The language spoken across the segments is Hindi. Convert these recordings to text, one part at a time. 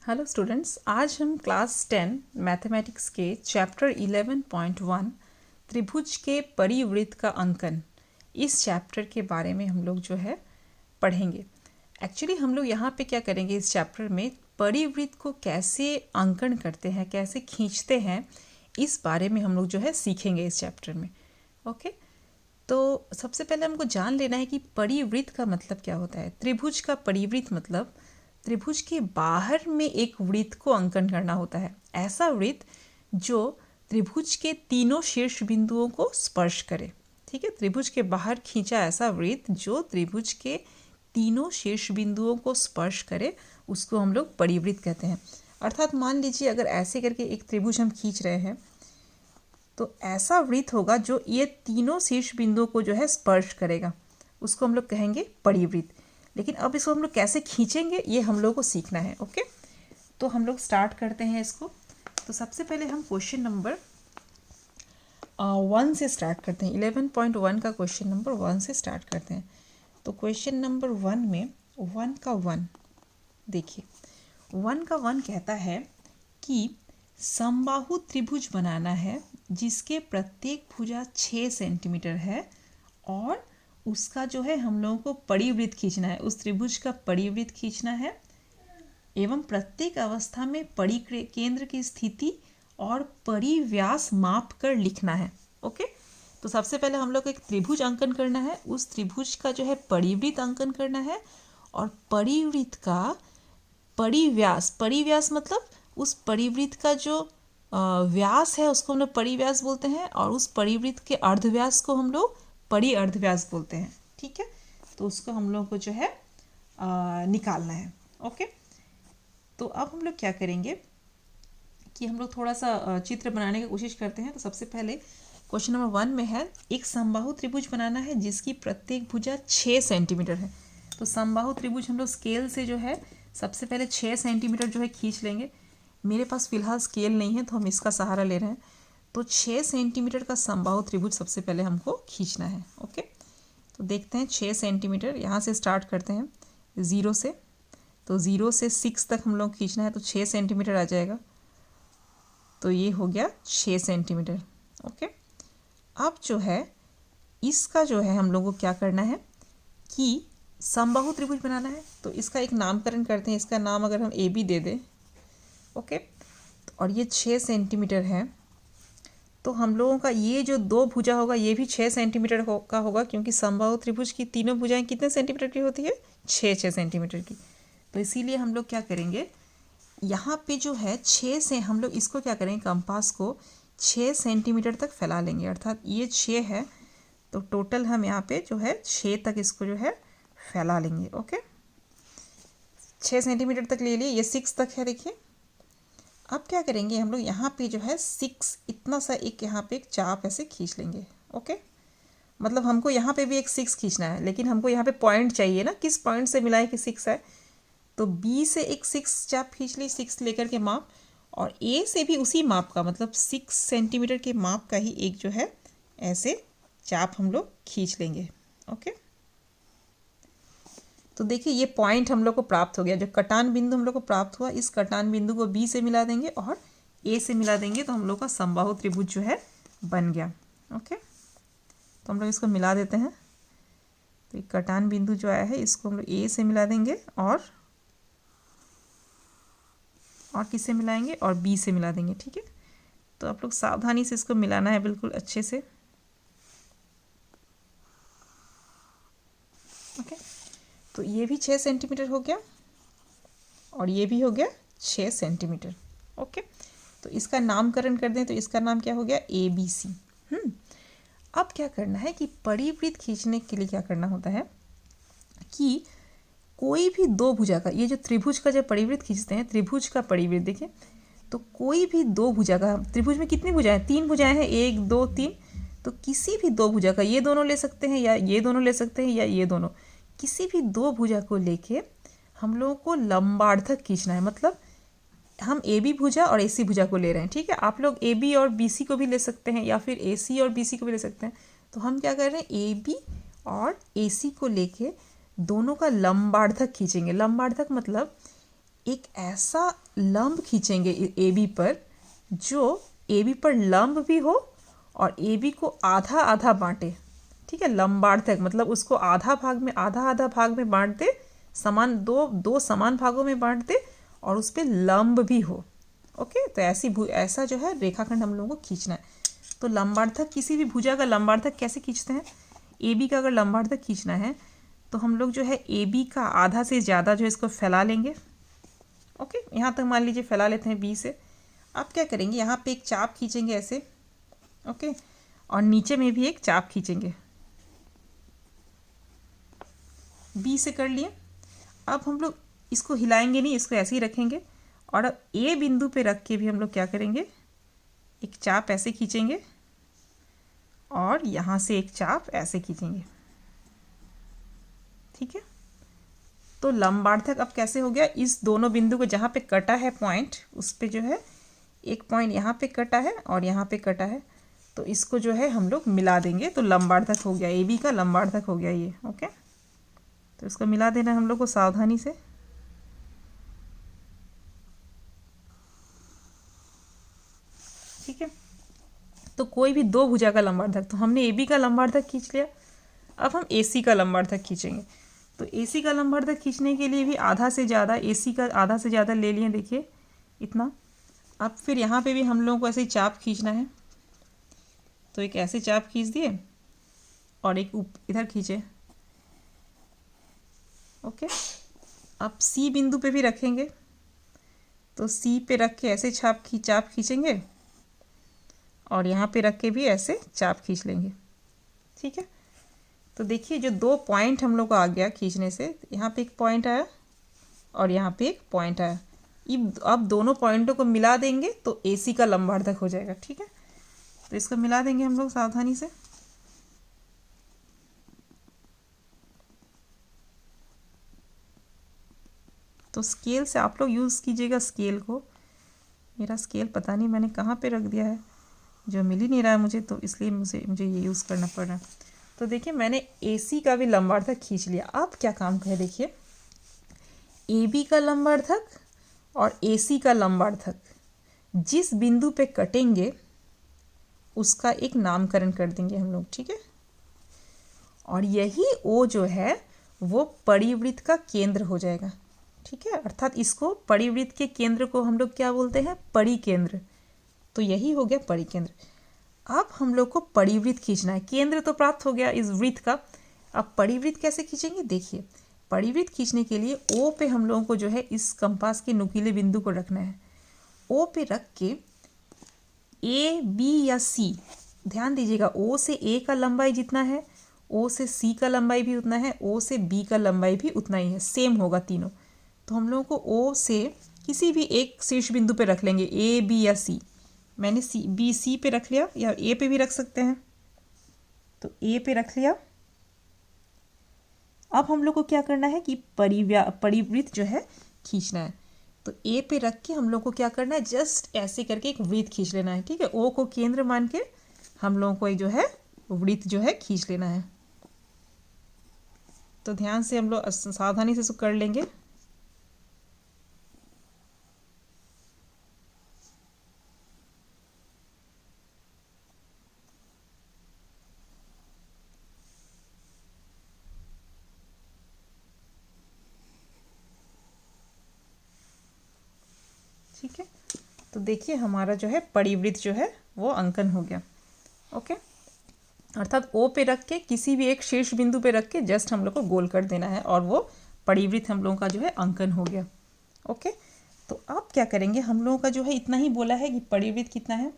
हेलो स्टूडेंट्स, आज हम क्लास 10 मैथमेटिक्स के चैप्टर 11.1 त्रिभुज के परिवृत्त का अंकन, इस चैप्टर के बारे में हम लोग जो है पढ़ेंगे। एक्चुअली हम लोग यहाँ पे क्या करेंगे, इस चैप्टर में परिवृत्त को कैसे अंकन करते हैं, कैसे खींचते हैं, इस बारे में हम लोग जो है सीखेंगे इस चैप्टर में। ओके, तो सबसे पहले हमको जान लेना है कि परिवृत्त का मतलब क्या होता है। त्रिभुज का परिवृत्त मतलब त्रिभुज के बाहर में एक वृत्त को अंकन करना होता है। ऐसा वृत्त जो त्रिभुज के तीनों शीर्ष बिंदुओं को स्पर्श करे। ठीक है, त्रिभुज के बाहर खींचा ऐसा वृत्त जो त्रिभुज के तीनों शीर्ष बिंदुओं को स्पर्श करे, उसको हम लोग परिवृत्त कहते हैं। अर्थात मान लीजिए अगर ऐसे करके एक त्रिभुज हम खींच रहे हैं तो ऐसा वृत्त होगा जो ये तीनों शीर्ष बिंदुओं को जो है स्पर्श करेगा, उसको हम लोग कहेंगे परिवृत्त। लेकिन अब इसको हम लोग कैसे खींचेंगे ये हम लोग को सीखना है। ओके, तो हम लोग स्टार्ट करते हैं इसको। तो सबसे पहले हम क्वेश्चन नंबर 1 से स्टार्ट करते हैं। 11.1 का क्वेश्चन नंबर 1 से स्टार्ट करते हैं। तो क्वेश्चन नंबर 1 में 1 का 1 देखिए, 1 का 1 कहता है कि समबाहु त्रिभुज बनाना है जिसके प्रत्येक भुजा 6 सेंटीमीटर है और उसका जो है हम लोगों को परिवृत्त खींचना है, उस त्रिभुज का परिवृत्त खींचना है एवं प्रत्येक अवस्था में परिकेंद्र की स्थिति और परिव्यास माप कर लिखना है। ओके, तो सबसे पहले हम लोग को एक त्रिभुज अंकन करना है, उस त्रिभुज का जो है परिवृत्त अंकन करना है और परिवृत्त का परिव्यास मतलब उस परिवृत्त का जो व्यास है उसको हम लोग परिव्यास बोलते हैं और उस परिवृत्त के अर्धव्यास को हम लोग परिअर्धव्यास बोलते हैं। ठीक है, तो उसको हम लोग को जो है निकालना है। ओके, तो अब हम लोग क्या करेंगे कि हम लोग थोड़ा सा चित्र बनाने की कोशिश करते हैं। तो सबसे पहले क्वेश्चन नंबर 1 में है एक समबाहु त्रिभुज बनाना है जिसकी प्रत्येक भुजा 6 सेंटीमीटर है। तो समबाहु त्रिभुज हम लोग स्केल से जो है सबसे पहले 6 सेंटीमीटर जो है खींच लेंगे। मेरे पास फिलहाल स्केल नहीं है तो हम इसका सहारा ले रहे हैं। तो 6 सेंटीमीटर का समबाहु त्रिभुज सबसे पहले हमको खींचना है। ओके, तो देखते हैं 6 सेंटीमीटर, यहाँ से स्टार्ट करते हैं 0 से। तो 0 से 6 तक हम लोग खींचना है तो 6 सेंटीमीटर आ जाएगा। तो ये हो गया 6 सेंटीमीटर। ओके, अब जो है इसका जो है हम लोग को क्या करना है कि समबाहु त्रिभुज बनाना है। तो इसका एक नामकरण करते हैं। इसका नाम अगर हम AB दे दें, ओके, और ये 6 सेंटीमीटर है तो हम लोगों का ये जो दो भुजा होगा ये भी 6 सेंटीमीटर का होगा, क्योंकि समबाहु त्रिभुज की तीनों भुजाएं कितने सेंटीमीटर की होती है? 6 सेंटीमीटर की। तो इसीलिए हम लोग क्या करेंगे, यहाँ पे जो है 6 से हम लोग इसको क्या करेंगे, कंपास को 6 सेंटीमीटर तक फैला लेंगे। अर्थात ये 6 है तो टोटल हम यहाँ पे जो है 6 तक इसको जो है फैला लेंगे। ओके, 6 सेंटीमीटर तक ले लिए, ये 6 तक है। देखिए अब क्या करेंगे हम लोग यहाँ पे जो है 6 इतना सा एक यहाँ पे एक चाप ऐसे खींच लेंगे। ओके, मतलब हमको यहाँ पे भी एक 6 खींचना है, लेकिन हमको यहाँ पे पॉइंट चाहिए ना, किस पॉइंट से मिलाए कि 6 है। तो B से एक 6 चाप खींच ली, 6 लेकर के माप, और A से भी उसी माप का मतलब 6 सेंटीमीटर के माप का ही एक जो है ऐसे चाप हम लोग खींच लेंगे। ओके, तो देखिए ये पॉइंट हम लोग को प्राप्त हो गया। जो कटान बिंदु हम लोग को प्राप्त हुआ, इस कटान बिंदु को B से मिला देंगे और A से मिला देंगे तो हम लोग का समबाहु त्रिभुज जो है बन गया। ओके, तो हम लोग इसको मिला देते हैं। तो एक कटान बिंदु जो आया है इसको हम लोग A से मिला देंगे और किससे मिलाएंगे, और B से मिला देंगे। ठीक है, तो आप लोग सावधानी से इसको मिलाना है बिल्कुल अच्छे से। ओके, तो ये भी 6 सेंटीमीटर हो गया और ये भी हो गया 6 सेंटीमीटर। ओके, तो इसका नामकरण कर दें तो इसका नाम क्या हो गया, ABC। अब क्या करना है कि परिवृत्त खींचने के लिए क्या करना होता है कि कोई भी दो भुजा का, ये जो त्रिभुज का जब परिवृत्त खींचते हैं, त्रिभुज का परिवृत्त देखिए, तो कोई भी दो भुजा का, त्रिभुज में कितनी भुजाएं, 3 भुजाएं हैं, 1 2 3, तो किसी भी दो भुजा का, ये दोनों ले सकते हैं या ये दोनों ले सकते हैं या ये दोनों, किसी भी दो भुजा को लेके हम लोगों को लंबार्थक खींचना है। मतलब हम AB भुजा और AC भुजा को ले रहे हैं। ठीक है, आप लोग AB और BC को भी ले सकते हैं या फिर AC और BC को भी ले सकते हैं। तो हम क्या कर रहे हैं, AB और AC को लेके दोनों का लंबार्थक खींचेंगे। लंबार्थक मतलब एक ऐसा लंब खींचेंगे ए बी पर जो ए बी पर लंब भी हो और ए बी को आधा आधा बांटे। ठीक है, लंबार्थक मतलब उसको आधा आधा भाग में बांट दे, समान दो समान भागों में बांट दे और उस पर लंब भी हो। ओके, तो ऐसा जो है रेखाखंड हम लोगों को खींचना है। तो लंबार्थक, किसी भी भुजा का लंबार्थक कैसे खींचते हैं? ए बी का अगर लंबार्थक खींचना है तो हम लोग जो है ए बी का आधा से ज़्यादा जो है इसको फैला लेंगे। ओके, यहाँ तक मान लीजिए फैला लेते हैं बी से। अब क्या करेंगे, यहाँ पे एक चाप खींचेंगे ऐसे। ओके, और नीचे में भी एक चाप खींचेंगे। बी से कर लिए। अब हम लोग इसको हिलाएंगे नहीं, इसको ऐसे ही रखेंगे और अब ए बिंदु पे रख के भी हम लोग क्या करेंगे, एक चाप ऐसे खींचेंगे और यहाँ से एक चाप ऐसे खींचेंगे। ठीक है, तो लंबार्थक अब कैसे हो गया, इस दोनों बिंदु को जहाँ पे कटा है पॉइंट, उस पे जो है एक पॉइंट यहाँ पे कटा है और यहाँ पे कटा है, तो इसको जो है हम लोग मिला देंगे, तो लंबार्थक हो गया, ए बी का लंबार्थक हो गया ये। ओके, तो इसको मिला देना हम लोग को सावधानी से। ठीक है, तो कोई भी दो भुजा का लंबार्थक, तो हमने ए बी का लंबार्थक खींच लिया। अब हम ए सी का लंबार्थक खींचेंगे। तो ए सी का लंबार्थक खींचने के लिए भी आधा से ज़्यादा, ए सी का आधा से ज़्यादा ले लिए, देखिए इतना। अब फिर यहाँ पे भी हम लोगों को ऐसे ही चाप खींचना है, तो एक ऐसे चाप खींच दिए और एक इधर खींचे। ओके, अब सी बिंदु पे भी रखेंगे, तो सी पे रख के ऐसे चाप खींचेंगे और यहाँ पे रख के भी ऐसे चाप खींच लेंगे। ठीक है, तो देखिए जो दो पॉइंट हम लोग को आ गया खींचने से, यहाँ पे एक पॉइंट आया और यहाँ पे एक पॉइंट आया। अब दोनों पॉइंटों को मिला देंगे तो ए सी का लंबार्थक हो जाएगा। ठीक है, तो इसको मिला देंगे हम लोग सावधानी से। तो स्केल से आप लोग यूज़ कीजिएगा स्केल को। मेरा स्केल पता नहीं मैंने कहाँ पे रख दिया है, जो मिल ही नहीं रहा है मुझे, तो इसलिए मुझे ये यूज़ करना पड़ रहा है। तो देखिए मैंने ए सी का भी लंबार्थक खींच लिया। अब क्या काम है, देखिए ए बी का लंबार्थक और ए सी का लंबार्थक जिस बिंदु पे कटेंगे उसका एक नामकरण कर देंगे हम लोग। ठीक है, और यही ओ जो है वो परिवृत्त का केंद्र हो जाएगा। ठीक है, अर्थात इसको परिवृत्त के केंद्र को हम लोग क्या बोलते हैं, परिकेंद्र। तो यही हो गया परिकेंद्र। अब हम लोग को परिवृत्त खींचना है। केंद्र तो प्राप्त हो गया इस वृत्त का, अब परिवृत्त कैसे खींचेंगे, देखिए परिवृत्त खींचने के लिए ओ पे हम लोगों को जो है इस कंपास के नुकीले बिंदु को रखना है। ओ पे रख के ए बी या सी, ध्यान दीजिएगा ओ से ए का लंबाई जितना है ओ से सी का लंबाई भी उतना है, ओ से बी का लंबाई भी उतना ही है, सेम होगा तीनों। तो हम लोगों को ओ से किसी भी एक शीर्ष बिंदु पे रख लेंगे, ए बी या सी। मैंने सी पे रख लिया, या ए पे भी रख सकते हैं, तो ए पे रख लिया। अब हम लोग को क्या करना है कि परिवृत्त जो है खींचना है। तो ए पे रख के हम लोग को क्या करना है, जस्ट ऐसे करके एक वृत्त खींच लेना है। ठीक है, ओ को केंद्र मान के हम लोगों को जो है वृत्त जो है खींच लेना है। तो ध्यान से हम लोग सावधानी से इसको कर लेंगे। ठीक है, तो देखिए हमारा जो है परिवृत्त जो है वो अंकन हो गया। ओके, अर्थात ओ पे रख के किसी भी एक शीर्ष बिंदु पे रख के जस्ट हम लोग को गोल कर देना है और वो परिवृत्त हम लोगों का जो है अंकन हो गया। ओके, तो अब क्या करेंगे, हम लोगों का जो है इतना ही बोला है कि परिवृत्त कितना है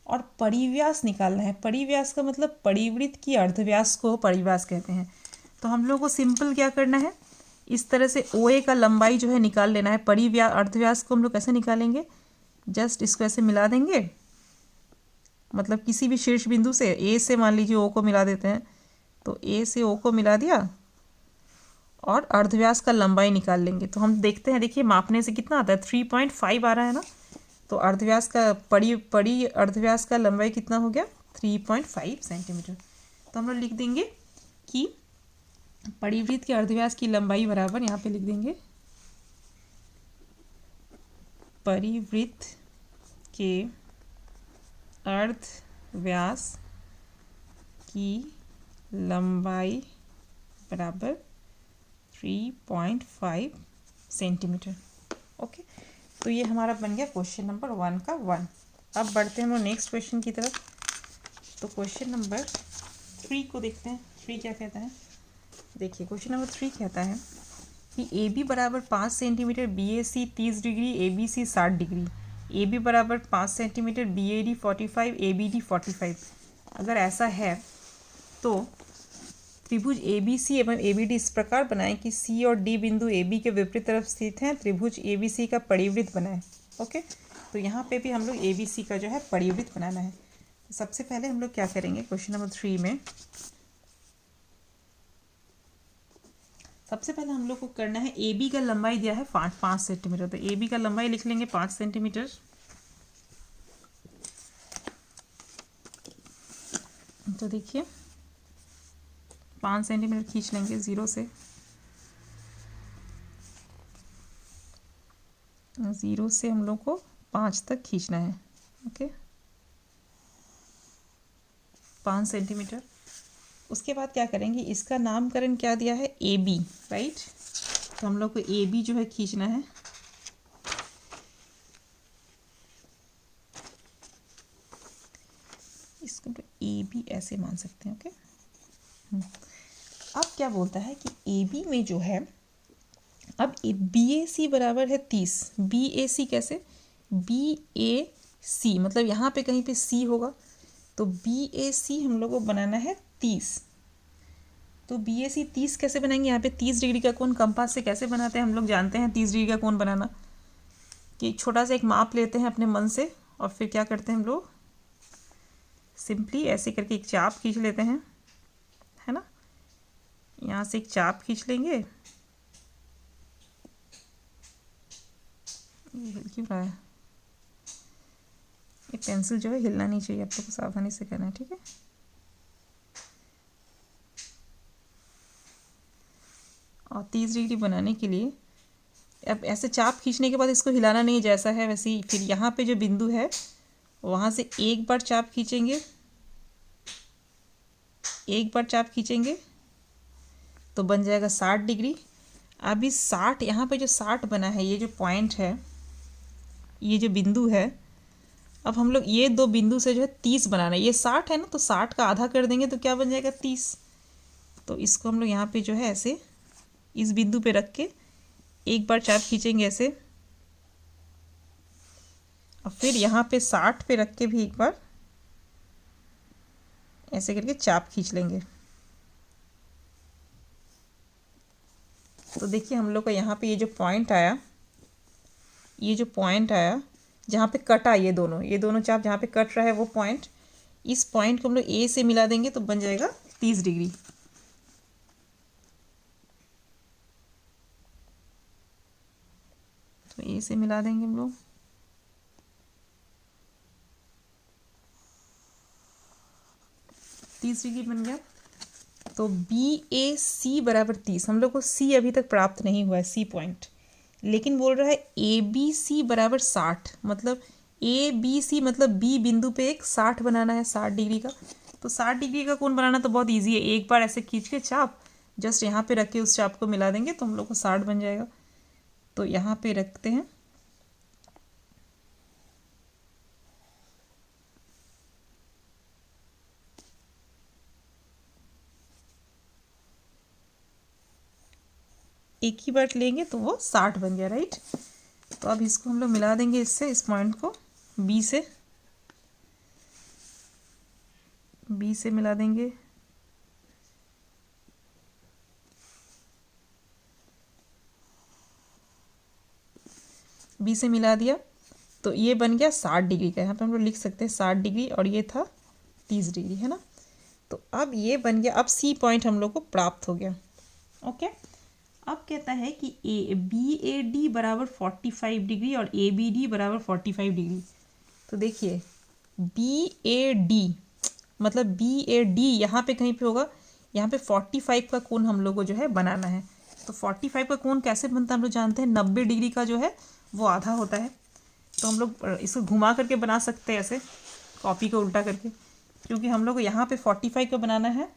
और परिव्यास निकालना है। परिव्यास का मतलब परिवृत्त की अर्धव्यास को परिव्यास कहते हैं। तो हम लोगों को सिंपल क्या करना है, इस तरह से ओ ए का लंबाई जो है निकाल लेना है। अर्धव्यास को हम लोग कैसे निकालेंगे, जस्ट इसको ऐसे मिला देंगे, मतलब किसी भी शीर्ष बिंदु से ए से मान लीजिए ओ को मिला देते हैं, तो ए से ओ को मिला दिया और अर्धव्यास का लंबाई निकाल लेंगे। तो हम देखते हैं, देखिए मापने से कितना आता है, 3.5 आ रहा है ना। तो अर्धव्यास का पड़ी अर्धव्यास का लंबाई कितना हो गया, 3.5 सेंटीमीटर। तो हम लोग लिख देंगे कि परिवृत्त के अर्धव्यास की लंबाई बराबर, यहाँ पे लिख देंगे परिवृत्त के अर्ध व्यास की लंबाई बराबर 3.5 सेंटीमीटर। ओके, तो ये हमारा बन गया क्वेश्चन नंबर 1 का 1। अब बढ़ते हैं हम नेक्स्ट क्वेश्चन की तरफ। तो क्वेश्चन नंबर 3 को देखते हैं। 3 क्या कहता है? देखिए, क्वेश्चन नंबर 3 कहता है कि ए बी बराबर 5 centimetre, B A C 30 degree, A B C 60 degree, A B बराबर 5 centimetre, B A D 45, A B D 45। अगर ऐसा है तो त्रिभुज ए बी सी एवं ए बी डी इस प्रकार बनाएं कि सी और डी बिंदु ए बी के विपरीत तरफ स्थित हैं। त्रिभुज ए बी सी का परिवृत्त बनाएं। ओके, तो यहाँ पे भी हम लोग ए बी सी का जो है परिवृत्त बनाना है। तो सबसे पहले हम लोग क्या करेंगे क्वेश्चन नंबर 3 में? सबसे पहले हम लोग को करना है, ए बी का लंबाई दिया है 5 सेंटीमीटर। तो ए बी का लंबाई लिख लेंगे 5 सेंटीमीटर। तो देखिए 5 सेंटीमीटर खींच लेंगे ज़ीरो से। ज़ीरो से हम लोग को 5 तक खींचना है। Okay, 5 centimetre. उसके बाद क्या करेंगे, इसका नामकरण क्या दिया है? A B, right. तो हम लोग को ए बी जो है खींचना है। इसको ए बी ऐसे मान सकते हैं। ओके, अब क्या बोलता है कि ए बी में जो है, अब बी ए सी बराबर है 30। बी ए सी कैसे? बी ए सी मतलब यहाँ पे कहीं पे सी होगा, तो बी ए सी हम लोग को बनाना है 30। तो बी ए सी 30 कैसे बनाएंगे? यहाँ पे 30 डिग्री का कोण कंपास से कैसे बनाते हैं? हम लोग जानते हैं 30 डिग्री का कोण बनाना, कि छोटा सा एक माप लेते हैं अपने मन से और फिर क्या करते हैं हम लोग, सिंपली ऐसे करके एक चाप खींच लेते हैं, है ना। यहाँ से एक चाप खींच लेंगे। ये हिल क्यों रहा है? ये पेंसिल जो है हिलना नहीं चाहिए, आप लोग को सावधानी से करना है, ठीक है। और 30 डिग्री बनाने के लिए अब ऐसे चाप खींचने के बाद इसको हिलाना नहीं, जैसा है वैसे ही। फिर यहाँ पे जो बिंदु है वहाँ से एक बार चाप खींचेंगे, एक बार चाप खींचेंगे तो बन जाएगा 60 डिग्री। अब इस 60, यहाँ पे जो 60 बना है, ये जो पॉइंट है, ये जो बिंदु है, अब हम लोग ये दो बिंदु से जो है 30 बनाना है। ये 60 है ना, तो 60 का आधा कर देंगे तो क्या बन जाएगा? 30। तो इसको हम लोग यहाँ पे जो है ऐसे इस बिंदु पे रख के एक बार चाप खींचेंगे ऐसे, और फिर यहाँ पे 60 पे रख के भी एक बार ऐसे करके चाप खींच लेंगे। तो देखिए हम लोग का यहाँ पे ये जो पॉइंट आया, ये जो पॉइंट आया जहाँ पे कटा, ये दोनों चाप जहाँ पे कट रहा है वो पॉइंट, इस पॉइंट को हम लोग ए से मिला देंगे तो बन जाएगा 30 डिग्री। तो ए से मिला देंगे हम लोग। तीस डिग्री बन गया। तो बी ए सी बराबर 30। हम लोग को सी अभी तक प्राप्त नहीं हुआ है, सी पॉइंट, लेकिन बोल रहा है ए बी सी बराबर 60। मतलब ए बी सी मतलब बी बिंदु पे एक 60 बनाना है, 60 डिग्री का। तो 60 डिग्री का कोण बनाना तो बहुत इजी है। एक बार ऐसे खींच के चाप जस्ट यहाँ पे रख के उस चाप को मिला देंगे तो हम लोग को 60 बन जाएगा। तो यहाँ पे रखते हैं। एक ही बार लेंगे तो वो 60 बन गया, राइट। तो अब इसको हम लोग मिला देंगे इससे, इस पॉइंट को बी से मिला देंगे। बी से मिला दिया तो ये बन गया 60 डिग्री का। यहाँ पे हम लोग लिख सकते हैं 60 डिग्री, और ये था 30 डिग्री, है ना। तो अब ये बन गया, अब सी पॉइंट हम लोग को प्राप्त हो गया। ओके, अब कहता है कि ए बी ए डी बराबर 45 डिग्री और ए बी डी बराबर 45 डिग्री। तो देखिए बी ए डी मतलब बी ए डी यहाँ पे कहीं पे होगा, यहाँ पे 45 का कोण हम लोग को जो है बनाना है। तो 45 का कोण कैसे बनता है हम लोग जानते हैं, 90 डिग्री का जो है वो आधा होता है। तो हम लोग इसको घुमा करके बना सकते हैं ऐसे, कॉपी को उल्टा करके, क्योंकि हम लोग को यहाँ पे 45 को बनाना है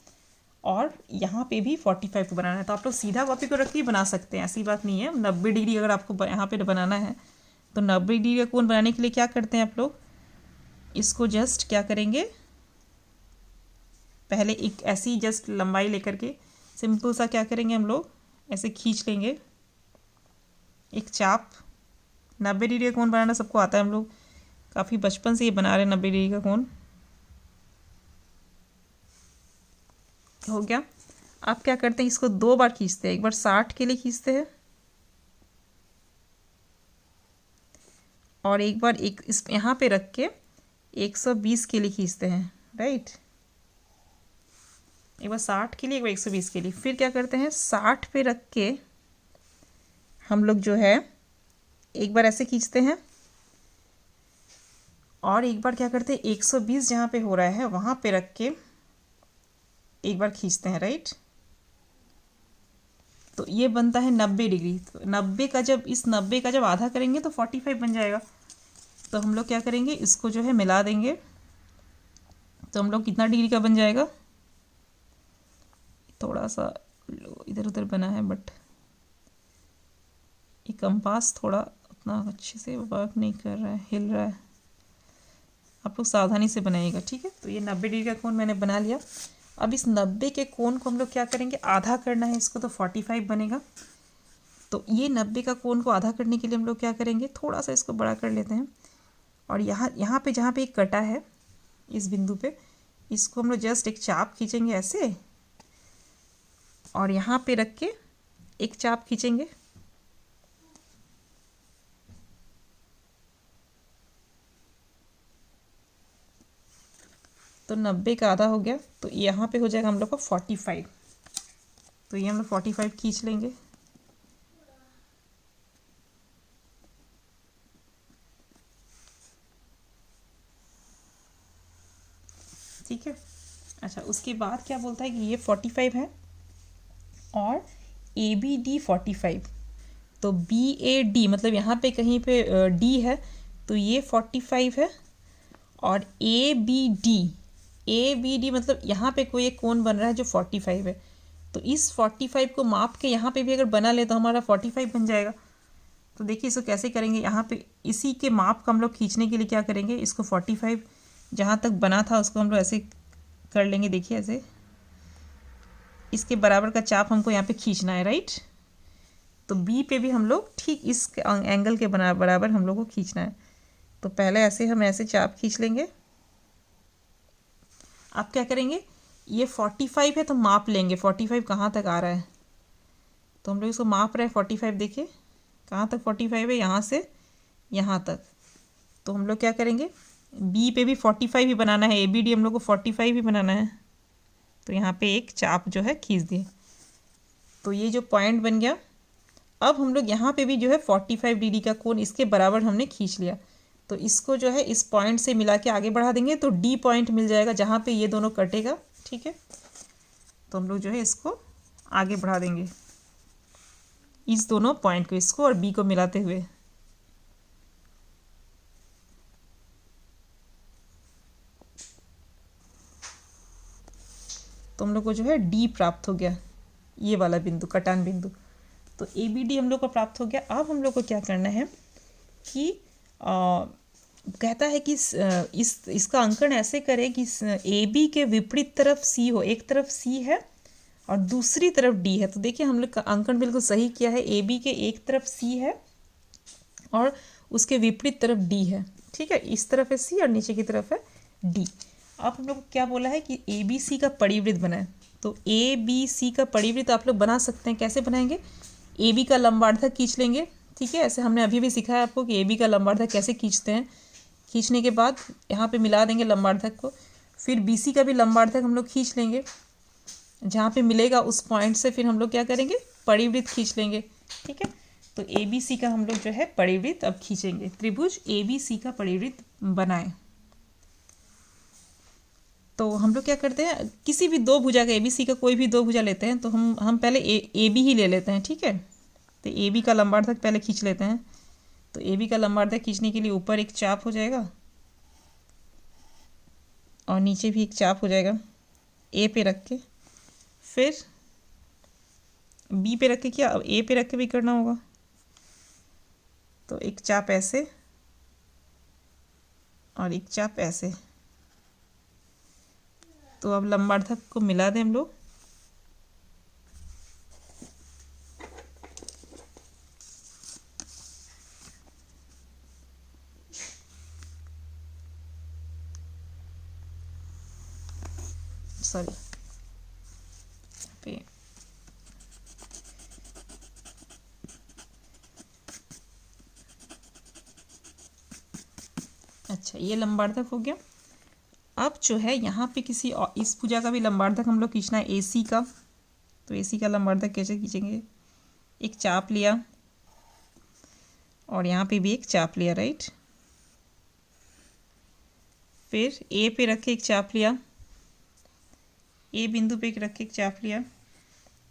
और यहाँ पे भी 45 को बनाना है। तो आप लोग सीधा कॉपी को रख के बना सकते हैं, ऐसी बात नहीं है। 90 डिग्री अगर आपको यहाँ पे बनाना है तो 90 डिग्री का कोण बनाने के लिए क्या करते हैं आप लोग, इसको जस्ट क्या करेंगे, पहले एक ऐसी जस्ट लंबाई लेकर के सिंपल सा क्या करेंगे हम लोग, ऐसे खींच लेंगे एक चाप। 90 डिग्री का कोण बनाना सबको आता है, हम लोग काफ़ी बचपन से ये बना रहे हैं 90 डिग्री का कोण। हो गया। आप क्या करते हैं, इसको 2 बार खींचते हैं, एक बार 60 के लिए खींचते हैं और एक बार इस यहाँ पे रख के 120 के लिए खींचते हैं, राइट। एक बार 60 के लिए, एक बार 120 के लिए। फिर क्या करते हैं, 60 पे रख के हम लोग जो है एक बार ऐसे खींचते हैं और एक बार क्या करते हैं 120 जहाँ पे हो रहा है वहाँ पे रख के एक बार खींचते हैं, राइट। तो ये बनता है 90 डिग्री। तो 90 का जब इस 90 का जब आधा करेंगे तो 45 बन जाएगा। तो हम लोग क्या करेंगे, इसको जो है मिला देंगे, तो हम लोग कितना डिग्री का बन जाएगा, थोड़ा सा इधर उधर बना है बट ये कंपास थोड़ा उतना अच्छे से वर्क नहीं कर रहा है, हिल रहा है। आप लोग सावधानी से बनाइएगा, ठीक है। तो ये 90 डिग्री का कोण मैंने बना लिया। अब इस 90 के कोण को हम लोग क्या करेंगे, आधा करना है इसको, तो 45 बनेगा। तो ये 90 का कोण को आधा करने के लिए हम लोग क्या करेंगे, थोड़ा सा इसको बड़ा कर लेते हैं और यहाँ पे जहाँ पे एक कटा है इस बिंदु पे, इसको हम लोग जस्ट एक चाप खींचेंगे ऐसे और यहाँ पे रख के एक चाप खींचेंगे। तो 90 का आधा हो गया, तो यहाँ पे हो जाएगा हम लोग का 45। तो ये हम लोग 45 खींच लेंगे। ठीक है। अच्छा, उसके बाद क्या बोलता है कि ये 45 है और ABD 45। तो BAD मतलब यहाँ पे कहीं पे D है, तो ये 45 है। और ABD मतलब यहाँ पे कोई एक कोण बन रहा है जो 45 है। तो इस 45 को माप के यहाँ पे भी अगर बना ले तो हमारा 45 बन जाएगा। तो देखिए इसको कैसे करेंगे, यहाँ पे इसी के माप का हम लोग खींचने के लिए क्या करेंगे, इसको 45 जहाँ तक बना था उसको हम लोग ऐसे कर लेंगे। देखिए ऐसे इसके बराबर का चाप हमको यहाँ पे खींचना है, राइट। तो B पे भी हम लोग ठीक इस एंगल के बराबर हम लोग को खींचना है। तो पहले ऐसे हम ऐसे चाप खींच लेंगे। आप क्या करेंगे, ये 45 है तो माप लेंगे 45 कहाँ तक आ रहा है। तो हम लोग इसको माप रहे हैं 45, देखिए कहाँ तक 45 है, यहाँ से यहाँ तक। तो हम लोग क्या करेंगे, B पे भी 45 ही बनाना है, ABD हम लोग को 45 ही बनाना है। तो यहाँ पे एक चाप जो है खींच दिए, तो ये जो पॉइंट बन गया। अब हम लोग यहाँ पे भी जो है 45 डिग्री का कोण इसके बराबर हमने खींच लिया। तो इसको जो है इस पॉइंट से मिला के आगे बढ़ा देंगे तो D पॉइंट मिल जाएगा जहाँ पे ये दोनों कटेगा, ठीक है। तो हम लोग जो है इसको आगे बढ़ा देंगे, इस दोनों पॉइंट को, इसको और B को मिलाते हुए। तो हम लोग को जो है D प्राप्त हो गया, ये वाला बिंदु, कटान बिंदु। तो ABD हम लोग को प्राप्त हो गया। अब हम लोग को क्या करना है कि कहता है कि इसका अंकन ऐसे करें कि AB के विपरीत तरफ C हो, एक तरफ C है और दूसरी तरफ D है। तो देखिए हम लोग का अंकन बिल्कुल सही किया है, AB के एक तरफ C है और उसके विपरीत तरफ D है, ठीक है। इस तरफ है C और नीचे की तरफ है D। अब हम लोग को क्या बोला है कि ABC का परिवृत्त बनाए। तो ABC का परिवृत्त आप लोग बना सकते हैं, कैसे बनाएंगे, AB का लंबार्धक खींच लेंगे, ठीक है। ऐसे हमने अभी भी सिखाया आपको कि AB का लंबार्धक कैसे खींचते हैं। खींचने के बाद यहाँ पे मिला देंगे लंबार्धक को, फिर BC का भी लंबार्धक हम लोग खींच लेंगे, जहाँ पे मिलेगा उस पॉइंट से फिर हम लोग क्या करेंगे, परिवृत्त खींच लेंगे, ठीक है। तो ABC का हम लोग जो है परिवृत्त अब खींचेंगे। त्रिभुज ABC का परिवृत्त बनाएं। तो हम लोग क्या करते हैं, किसी भी दो भुजा का, ABC का कोई भी दो भुजा लेते हैं तो हम पहले AB ही ले लेते हैं, ठीक है। तो AB का लंबार्धक पहले खींच लेते हैं। तो ए बी का लंबार्धक खींचने के लिए ऊपर एक चाप हो जाएगा और नीचे भी एक चाप हो जाएगा ए पे रख के, फिर बी पे रख के, क्या अब ए पे रख के भी करना होगा, तो एक चाप ऐसे और एक चाप ऐसे। तो अब लंबार्धक को मिला दें हम लोग। सॉरी पे अच्छा, ये लंबार्धक हो गया। अब जो है यहाँ पे किसी और इस भुजा का भी लंबार्धक हम लोग खींचना है, AC का। तो AC का लंबार्धक कैसे खींचेंगे, एक चाप लिया और यहाँ पे भी एक चाप लिया, राइट। फिर A पे रख के एक चाप लिया, A बिंदु पे रख के एक चाप लिया,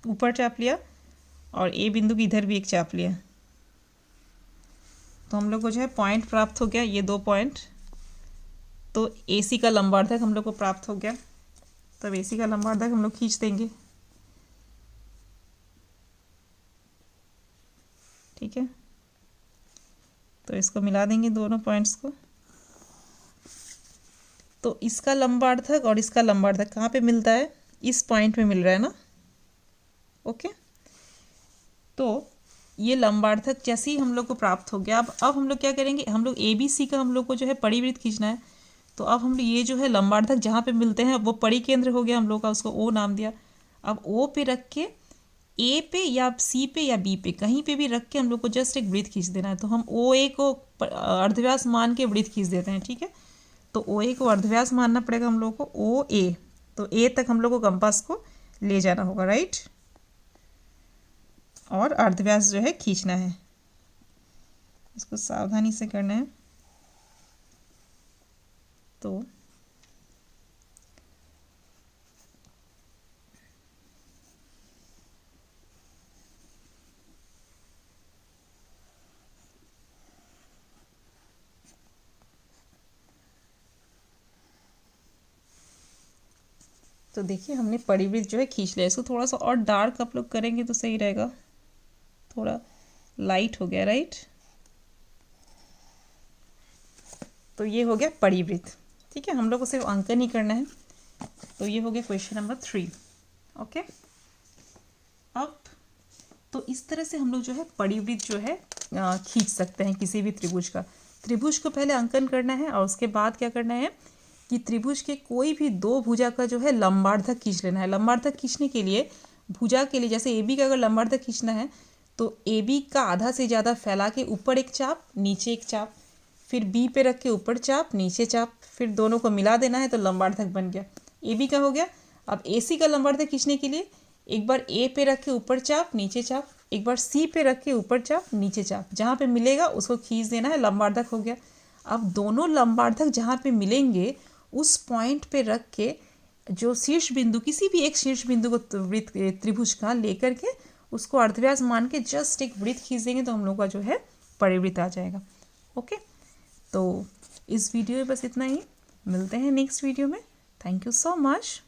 ऊपर चाप लिया, और A बिंदु की इधर भी एक चाप लिया। तो हम लोग को जो है पॉइंट प्राप्त हो गया, ये 2 पॉइंट। तो AC का लंबार्धक हम लोग को प्राप्त हो गया। तब AC का लंबार्धक हम लोग खींच देंगे, ठीक है। तो इसको मिला देंगे दोनों पॉइंट्स को। तो इसका लंबार्धक और इसका लंबार्धक कहाँ पे मिलता है, इस पॉइंट में मिल रहा है ना, ओके। तो ये लंबार्धक जैसे ही हम लोग को प्राप्त हो गया, अब हम लोग क्या करेंगे, हम लोग ABC का हम लोग को जो है परिवृत्त खींचना है। तो अब हम लोग ये जो है लंबार्धक जहाँ पे मिलते हैं वो परिकेंद्र हो गया हम लोग का, उसको O नाम दिया। अब O पे रख के A पे या C पे या B पे कहीं पे भी रख के हम लोग को जस्ट एक वृत्त खींच देना है। तो हम OA को अर्धव्यास मान के वृत्त खींच देते हैं, ठीक है। तो OA को अर्धव्यास मानना पड़ेगा हम लोग को, OA। तो A तक हम लोग को कंपास को ले जाना होगा, राइट। और अर्धव्यास जो है खींचना है, इसको सावधानी से करना है। तो देखिए हमने परिवृत्त जो है खींच लिया। इसको थोड़ा सा और डार्क आप लोग करेंगे तो सही रहेगा, थोड़ा लाइट हो गया, राइट। तो ये हो गया परिवृत्त, ठीक है। हम लोग को सिर्फ अंकन ही करना है। तो ये हो गया क्वेश्चन नंबर 3, ओके। अब तो इस तरह से हम लोग जो है परिवृत्त जो है खींच सकते हैं किसी भी त्रिभुज का। त्रिभुज को पहले अंकन करना है और उसके बाद क्या करना है कि त्रिभुज के कोई भी 2 भुजा का जो है लंबार्धक खींच लेना है। लंबार्धक खींचने के लिए भुजा के लिए जैसे AB का अगर लंबार्धक खींचना है तो AB का आधा से ज़्यादा फैला के ऊपर एक चाप, नीचे एक चाप, फिर B पे रख के ऊपर चाप, नीचे चाप, फिर दोनों को मिला देना है, तो लंबार्धक बन गया। AB का हो गया। अब AC का लंबार्धक खींचने के लिए एक बार A पे रख के ऊपर चाप, नीचे चाप, एक बार C पे रख के ऊपर चाप, नीचे चाप, जहाँ पे मिलेगा उसको खींच देना है, लंबार्धक हो गया। अब दोनों लंबार्धक जहाँ पे मिलेंगे उस पॉइंट पे रख के जो शीर्ष बिंदु, किसी भी एक शीर्ष बिंदु को त्रिभुज का लेकर के उसको अर्धव्यास मान के जस्ट एक वृत्त खींच देंगे, तो हम लोग का जो है परिवृत्त आ जाएगा, ओके। तो इस वीडियो में बस इतना ही, मिलते हैं नेक्स्ट वीडियो में। Thank you so much.